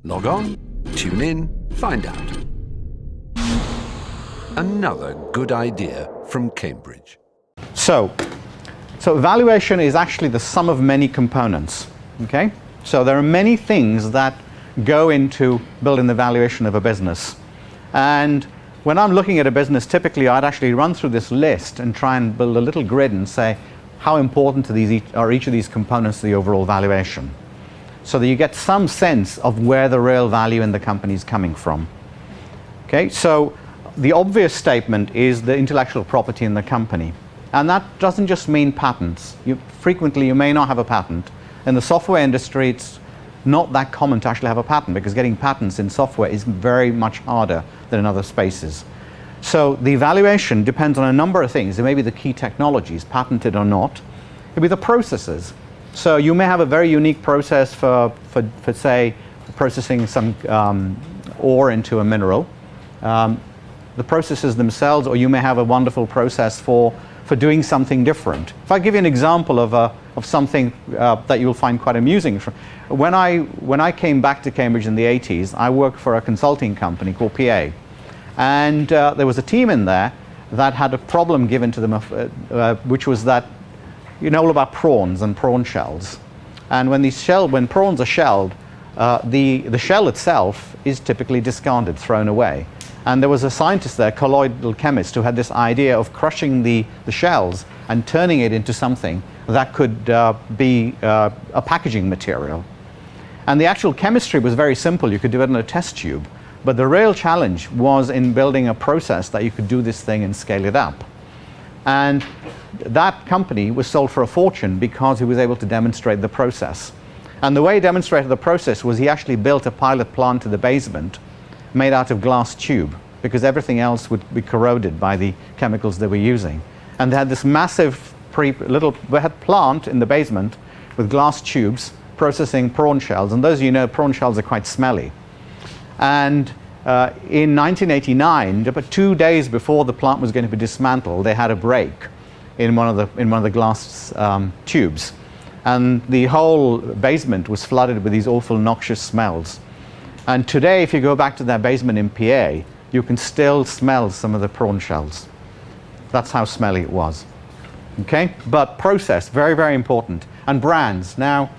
Log on, tune in, find out. Another good idea from Cambridge. So valuation is actually the sum of many components. Okay? So there are many things that go into building the valuation of a business. And when I'm looking at a business, typically I'd actually run through this list and try and build a little grid and say, how important are each of these components to the overall valuation? So that you get some sense of where the real value in the company is coming from. Okay, so the obvious statement is the intellectual property in the company. And that doesn't just mean patents. Frequently you may not have a patent. In the software industry, it's not that common to actually have a patent, because getting patents in software is very much harder than in other spaces. So the evaluation depends on a number of things. There may be the key technologies, patented or not. It will be the processes. So you may have a very unique process for say, processing some ore into a mineral. The processes themselves, or you may have a wonderful process for doing something different. If I give you an example of something that you'll find quite amusing. When I came back to Cambridge in the 80s, I worked for a consulting company called PA. And there was a team in there that had a problem given to them, which was that you know all about prawns and prawn shells. And when prawns are shelled, the shell itself is typically discarded, thrown away. And there was a scientist there, colloidal chemist, who had this idea of crushing the shells and turning it into something that could be a packaging material. And the actual chemistry was very simple. You could do it in a test tube. But the real challenge was in building a process that you could do this thing and scale it up. And that company was sold for a fortune because he was able to demonstrate the process. And the way he demonstrated the process was he actually built a pilot plant to the basement made out of glass tube, because everything else would be corroded by the chemicals they were using. And they had this massive plant in the basement with glass tubes processing prawn shells. And those of you know, prawn shells are quite smelly. And in 1989, about 2 days before the plant was going to be dismantled, they had a break in one of the glass tubes. And the whole basement was flooded with these awful noxious smells. And today, if you go back to that basement in PA, you can still smell some of the prawn shells. That's how smelly it was. Okay? But process, very, very important. And brands. Now,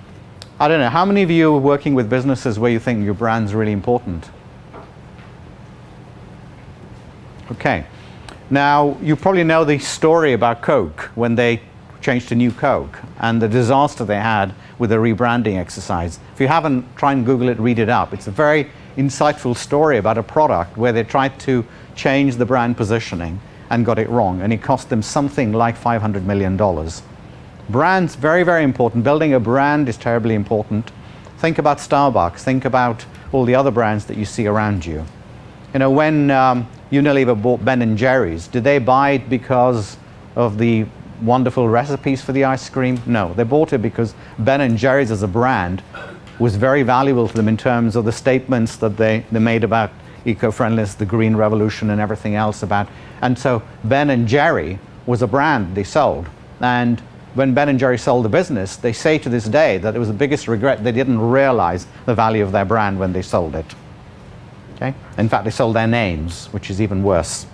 I don't know, how many of you are working with businesses where you think your brand's really important? Okay. Now, you probably know the story about Coke when they changed to New Coke and the disaster they had with the rebranding exercise. If you haven't, try and Google it, read it up. It's a very insightful story about a product where they tried to change the brand positioning and got it wrong, and it cost them something like $500 million. Brands, very, very important. Building a brand is terribly important. Think about Starbucks. Think about all the other brands that you see around you. You know, when Unilever bought Ben & Jerry's, did they buy it because of the wonderful recipes for the ice cream? No, they bought it because Ben & Jerry's as a brand was very valuable to them in terms of the statements that they made about eco-friendliness, the green revolution and everything else about. And so Ben & Jerry was a brand they sold. And when Ben & Jerry sold the business, they say to this day that it was the biggest regret they didn't realize the value of their brand when they sold it. Okay? In fact, they sold their names, which is even worse.